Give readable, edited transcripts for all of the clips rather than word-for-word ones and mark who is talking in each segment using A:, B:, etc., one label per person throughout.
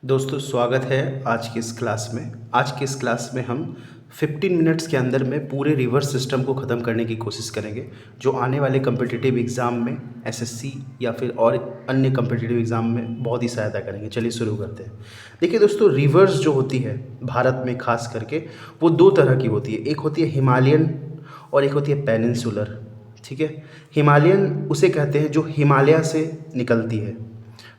A: दोस्तों स्वागत है आज की इस क्लास में। आज की इस क्लास में हम 15 मिनट्स के अंदर में पूरे रिवर सिस्टम को ख़त्म करने की कोशिश करेंगे जो आने वाले कम्पिटिटिव एग्ज़ाम में एसएससी या फिर और अन्य कम्पिटिटिव एग्ज़ाम में बहुत ही सहायता करेंगे। चलिए शुरू करते हैं। देखिए दोस्तों, रिवर्स जो होती है भारत में खास करके वो दो तरह की होती है। एक होती है हिमालयन और एक होती है पेनिनसुलर। ठीक है, हिमालयन उसे कहते हैं जो हिमालय से निकलती है,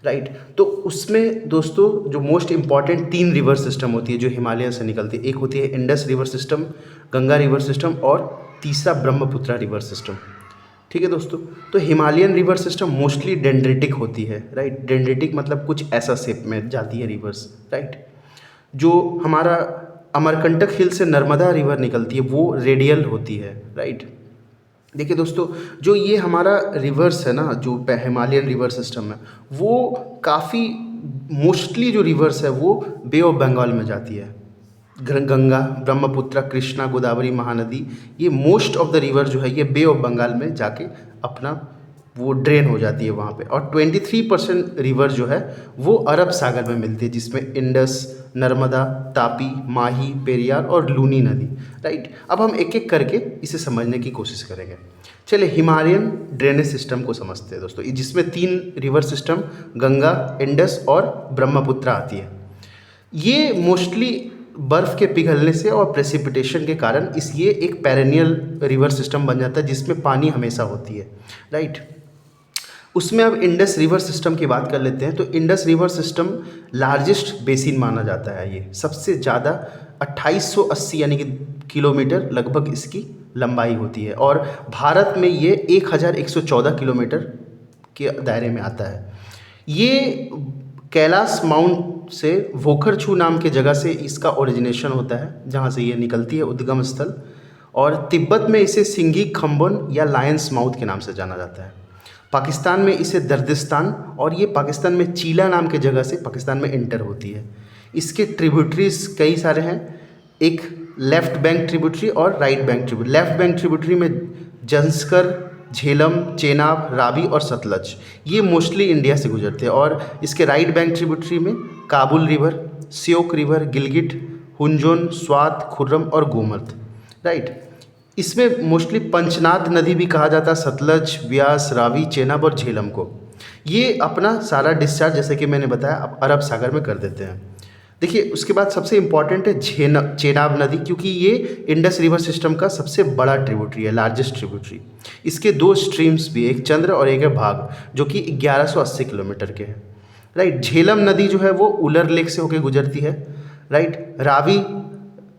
A: राइट। तो उसमें दोस्तों जो मोस्ट इम्पॉर्टेंट 3 रिवर सिस्टम होती है जो हिमालय से निकलती है। एक होती है Indus river system, Ganga river system और तीसरा ब्रह्मपुत्रा रिवर सिस्टम। ठीक है दोस्तों, तो Himalayan river system mostly dendritic होती है, राइट। डेंड्रेटिक मतलब कुछ ऐसा शेप में जाती है रिवर्स, राइट। जो हमारा अमरकंटक हिल से नर्मदा रिवर निकलती है वो रेडियल होती है, राइट। देखिए दोस्तों, जो ये हमारा रिवर्स है ना, जो हिमालयन रिवर सिस्टम है, वो काफ़ी मोस्टली जो रिवर्स है वो बे ऑफ बंगाल में जाती है। गंगा, ब्रह्मपुत्र, कृष्णा, गोदावरी, महानदी, ये मोस्ट ऑफ द रिवर जो है ये बे ऑफ बंगाल में जाके अपना वो ड्रेन हो जाती है वहाँ पे। और 23% रिवर जो है वो अरब सागर में मिलती है, जिसमें इंडस, नर्मदा, तापी, माही, पेरियार और लूनी नदी, राइट। अब हम एक एक करके इसे समझने की कोशिश करेंगे। चलिए हिमालयन ड्रेनेज सिस्टम को समझते हैं दोस्तों, जिसमें 3 रिवर सिस्टम गंगा, इंडस और ब्रह्मपुत्र आती है। ये मोस्टली बर्फ़ के पिघलने से और प्रेसिपिटेशन के कारण ये एक पेरेनियल रिवर सिस्टम बन जाता है जिसमें पानी हमेशा होती है, राइट। उसमें अब इंडस रिवर सिस्टम की बात कर लेते हैं। तो Indus river system largest basin माना जाता है। ये सबसे ज़्यादा 2880 यानी कि किलोमीटर लगभग इसकी लंबाई होती है और भारत में ये 1114 किलोमीटर के दायरे में आता है। ये कैलाश माउंट से वोखरछू नाम के जगह से इसका ओरिजिनेशन होता है, जहाँ से ये निकलती है उद्गम स्थल। और तिब्बत में इसे सिंगी खम्बन या लायंस माउथ के नाम से जाना जाता है। पाकिस्तान में इसे दर्दिस्तान, और ये पाकिस्तान में चीला नाम के जगह से पाकिस्तान में इंटर होती है। इसके ट्रिब्यूटरीज कई सारे हैं, एक लेफ़्ट बैंक ट्रिब्यूटरी और right bank tributary. Left bank tributary में जंस्कर, झेलम, चेनाब, रावी और सतलज, ये मोस्टली इंडिया से गुजरते हैं। और इसके राइट बैंक ट्रिब्यूटरी में काबुल रिवर, श्योक रिवर, गिलगिट, हुंजोन, स्वात, खुर्रम और गोमत, राइट। इसमें मोस्टली पंचनाद नदी भी कहा जाता है, सतलज, व्यास, रावी, चेनाब और झेलम को। ये अपना सारा डिस्चार्ज जैसे कि मैंने बताया अब अरब सागर में कर देते हैं। देखिए उसके बाद सबसे इम्पॉर्टेंट है चेनाब नदी, क्योंकि ये इंडस रिवर सिस्टम का सबसे बड़ा ट्रिब्यूटरी है, लार्जेस्ट ट्रिब्यूटरी। इसके 2 स्ट्रीम्स भी, एक चंद्र और एक है भाग, जो कि 1180 किलोमीटर के हैं, राइट। झेलम नदी जो है वो उलर लेक से होकर गुजरती है, राइट। रावी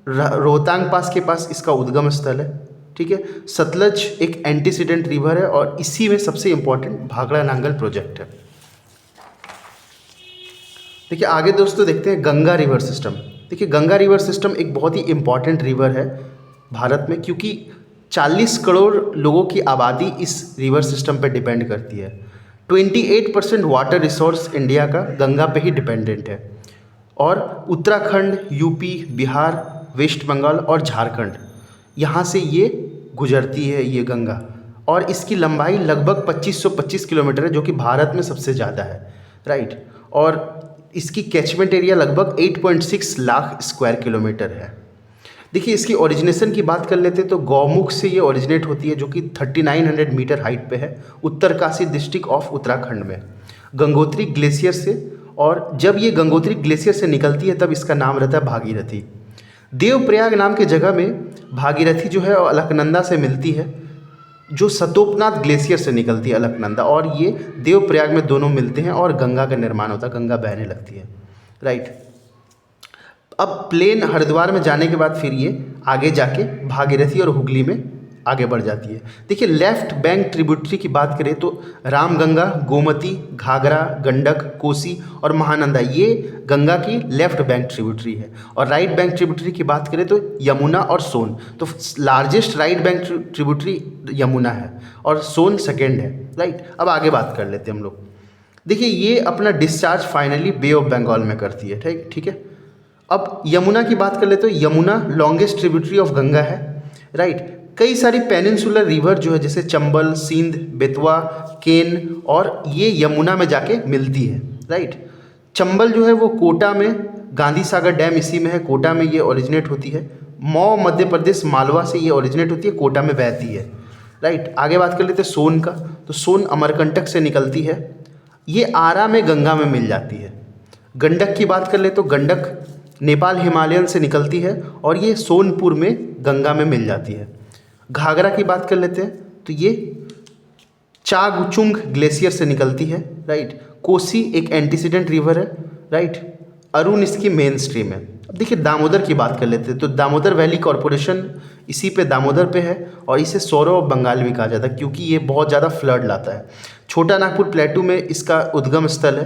A: रोहतांग पास के पास इसका उद्गम स्थल है, ठीक है। सतलज एक एंटीसीडेंट रिवर है और इसी में सबसे इम्पॉर्टेंट भाखड़ा नांगल प्रोजेक्ट है। देखिए आगे दोस्तों देखते हैं गंगा रिवर सिस्टम। देखिए गंगा रिवर सिस्टम एक बहुत ही इम्पॉर्टेंट रिवर है भारत में, क्योंकि 40 करोड़ लोगों की आबादी इस रिवर सिस्टम पर डिपेंड करती है। 28% वाटर रिसोर्स इंडिया का गंगा पे ही डिपेंडेंट है। और उत्तराखंड, यूपी, बिहार, वेस्ट बंगाल और झारखंड, यहाँ से ये गुजरती है ये गंगा। और इसकी लंबाई लगभग 2525 किलोमीटर है, जो कि भारत में सबसे ज़्यादा है, राइट। और इसकी कैचमेंट एरिया लगभग 8.6 लाख स्क्वायर किलोमीटर है। देखिए इसकी ओरिजिनेशन की बात कर लेते हैं तो गौमुख से ये ओरिजिनेट होती है, जो कि 3900 मीटर हाइट पे है, उत्तरकाशी डिस्ट्रिक्ट ऑफ उत्तराखंड में, गंगोत्री ग्लेशियर से। और जब ये गंगोत्री ग्लेशियर से निकलती है तब इसका नाम रहता है भागीरथी। देवप्रयाग नाम के जगह में भागीरथी जो है अलकनंदा से मिलती है, जो सतोपनाथ ग्लेशियर से निकलती है अलकनंदा, और ये देवप्रयाग में दोनों मिलते हैं और गंगा का निर्माण होता है, गंगा बहने लगती है, राइट। अब प्लेन हरिद्वार में जाने के बाद फिर ये आगे जाके भागीरथी और हुगली में आगे बढ़ जाती है। देखिए लेफ़्ट बैंक ट्रिब्यूटरी की बात करें तो रामगंगा, गोमती, घाघरा, गंडक, कोसी और महानंदा, ये गंगा की लेफ़्ट बैंक ट्रिब्यूटरी है। और राइट बैंक ट्रिब्यूटरी की बात करें तो यमुना और सोन। तो largest right bank tributary Yamuna है और सोन सेकेंड है, राइट। अब आगे बात कर लेते हैं हम लोग। देखिए ये अपना discharge finally bay of Bengal में करती है, ठीक है। अब यमुना की बात कर लेते तो Yamuna longest tributary of Ganga है, राइट। कई सारी पेनिनसुलर रिवर जो है जैसे चंबल, सिंध, बेतवा, केन, और ये यमुना में जाके मिलती है, राइट। चंबल जो है वो कोटा में, गांधी सागर डैम इसी में है, कोटा में ये ओरिजिनेट होती है। मऊ मध्य प्रदेश मालवा से ये ओरिजिनेट होती है, कोटा में बहती है, राइट। आगे बात कर लेते हैं सोन का। तो सोन अमरकंटक से निकलती है, ये आरा में गंगा में मिल जाती है। गंडक की बात कर ले तो गंडक नेपाल हिमालयन से निकलती है और ये सोनपुर में गंगा में मिल जाती है। घाघरा की बात कर लेते हैं तो ये चागचुंग ग्लेशियर से निकलती है, राइट। कोसी एक एंटीसीडेंट रिवर है, राइट। अरुण इसकी मेन स्ट्रीम है। अब देखिए दामोदर की बात कर लेते हैं तो दामोदर वैली कॉरपोरेशन इसी पे दामोदर पे है और इसे सौरव ऑफ बंगाल भी कहा जाता है क्योंकि ये बहुत ज़्यादा फ्लड लाता है। छोटा नागपुर प्लेटू में इसका उद्गम स्थल है।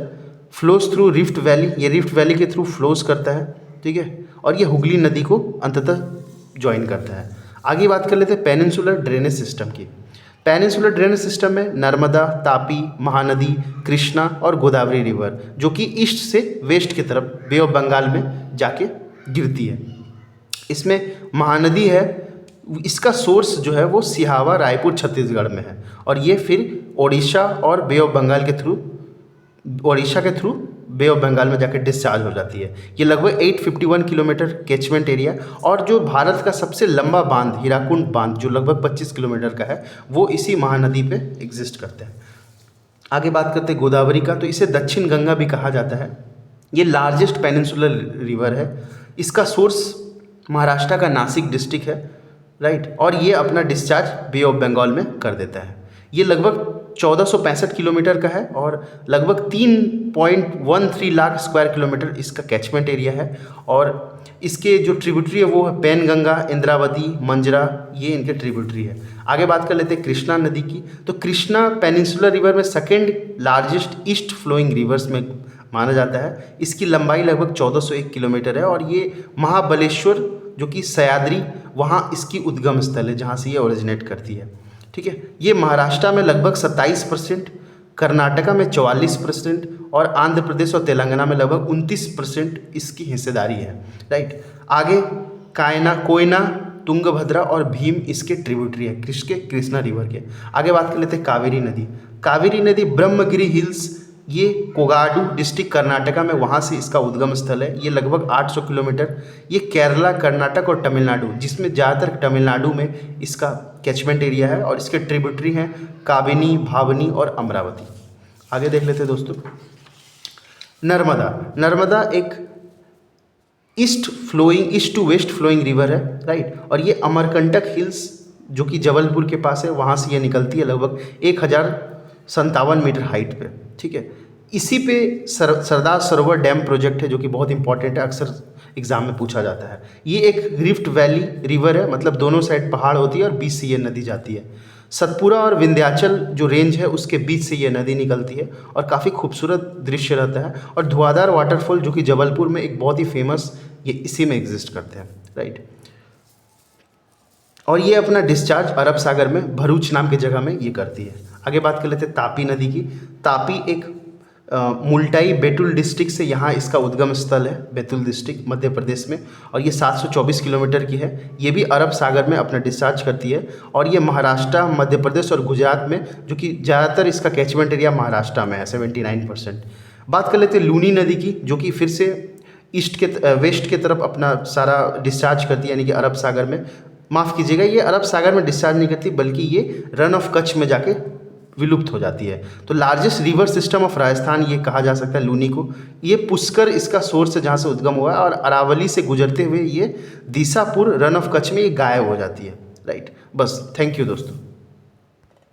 A: फ्लोज थ्रू रिफ्ट वैली, ये रिफ्ट वैली के थ्रू फ्लोज करता है, ठीक है। और ये हुगली नदी को अंततः ज्वाइन करता है। आगे बात कर लेते हैं पेनिनसुलर ड्रेनेज सिस्टम की। पेनिनसुलर ड्रेनेज सिस्टम में नर्मदा, तापी, महानदी, कृष्णा और गोदावरी रिवर जो कि ईस्ट से वेस्ट की तरफ बे ऑफ बंगाल में जाके गिरती है। इसमें महानदी है, इसका सोर्स जो है वो सिहावा रायपुर छत्तीसगढ़ में है और ये फिर ओडिशा और बे ऑफ बंगाल के थ्रू, ओडिशा के थ्रू बे ऑफ बंगाल में जाकर डिस्चार्ज हो जाती है। ये लगभग 851 किलोमीटर कैचमेंट एरिया और जो भारत का सबसे लंबा बांध हीराकुंड बांध जो लगभग 25 किलोमीटर का है वो इसी महानदी पे एग्जिस्ट करते हैं। आगे बात करते हैं गोदावरी का। तो इसे दक्षिण गंगा भी कहा जाता है। ये लार्जेस्ट पेनिनसुलर रिवर है। इसका सोर्स महाराष्ट्र का नासिक डिस्ट्रिक्ट है, राइट। और ये अपना डिस्चार्ज बे ऑफ बंगाल में कर देता है। ये लगभग 1465 किलोमीटर का है और लगभग 3.13 लाख स्क्वायर किलोमीटर इसका कैचमेंट एरिया है। और इसके जो ट्रिब्यूटरी है वो है पेनगंगा, इंद्रावती, मंजरा, ये इनके ट्रिब्यूटरी है। आगे बात कर लेते हैं कृष्णा नदी की। तो कृष्णा पेनिनसुलर रिवर में second largest east flowing rivers में माना जाता है। इसकी लंबाई लगभग 1401 किलोमीटर है और ये महाबलेश्वर जो कि सह्याद्री वहाँ इसकी उद्गम स्थल है जहाँ से ये ओरिजिनेट करती है, ठीक है। ये महाराष्ट्र में लगभग 27%, कर्नाटका में 44% और आंध्र प्रदेश और तेलंगाना में लगभग 29% इसकी हिस्सेदारी है, राइट। आगे कोयना, तुंगभद्रा और भीम इसके ट्रिब्यूटरी है कृष्णा रिवर के। आगे बात कर लेते हैं कावेरी नदी। कावेरी नदी ब्रह्मगिरी हिल्स, ये कोगाडू डिस्ट्रिक्ट कर्नाटका में वहाँ से इसका उद्गम स्थल है। ये लगभग 800 किलोमीटर, ये केरला, कर्नाटक और तमिलनाडु, जिसमें ज़्यादातर तमिलनाडु में इसका कैचमेंट एरिया है और इसके ट्रिब्यूटरी हैं काबिनी, भावनी और अमरावती। आगे देख लेते हैं दोस्तों नर्मदा। नर्मदा एक east to west flowing river है, राइट। और ये अमरकंटक हिल्स जो कि जबलपुर के पास है वहाँ से ये निकलती है लगभग 1057 मीटर हाइट पे, ठीक है। इसी पे सरदार सरोवर डैम प्रोजेक्ट है जो कि बहुत इंपॉर्टेंट है, अक्सर एग्जाम में पूछा जाता है। ये एक रिफ्ट वैली रिवर है, मतलब दोनों साइड पहाड़ होती है और बीच से ये नदी जाती है। सतपुरा और विंध्याचल जो रेंज है उसके बीच से ये नदी निकलती है और काफ़ी खूबसूरत दृश्य रहता है। और धुआंधार वाटरफॉल जो कि जबलपुर में एक बहुत ही फेमस, ये इसी में एग्जिस्ट करते हैं, राइट। और ये अपना डिस्चार्ज अरब सागर में भरूच नाम की जगह में ये करती है। आगे बात कर लेते हैं तापी नदी की। तापी एक मुल्टाई बैतूल डिस्ट्रिक्ट से यहाँ इसका उद्गम स्थल है, बैतूल डिस्ट्रिक्ट मध्य प्रदेश में, और ये 724 किलोमीटर की है। ये भी अरब सागर में अपना डिस्चार्ज करती है और ये महाराष्ट्र, मध्य प्रदेश और गुजरात में, जो कि ज़्यादातर इसका कैचमेंट एरिया महाराष्ट्र में है 79%। बात कर लेते हैं लूनी नदी की, जो कि फिर से वेस्ट के तरफ अपना सारा डिस्चार्ज करती है, यानी कि अरब सागर में। माफ़ कीजिएगा, ये अरब सागर में डिस्चार्ज नहीं करती बल्कि ये रन ऑफ कच्छ में जाके विलुप्त हो जाती है। तो largest river system of Rajasthan ये कहा जा सकता है लूनी को। ये पुष्कर इसका सोर्स है जहाँ से उद्गम हुआ है और अरावली से गुजरते हुए ये दिसापुर रन ऑफ कच्छ में ये गायब हो जाती है, राइट। बस, थैंक यू दोस्तों।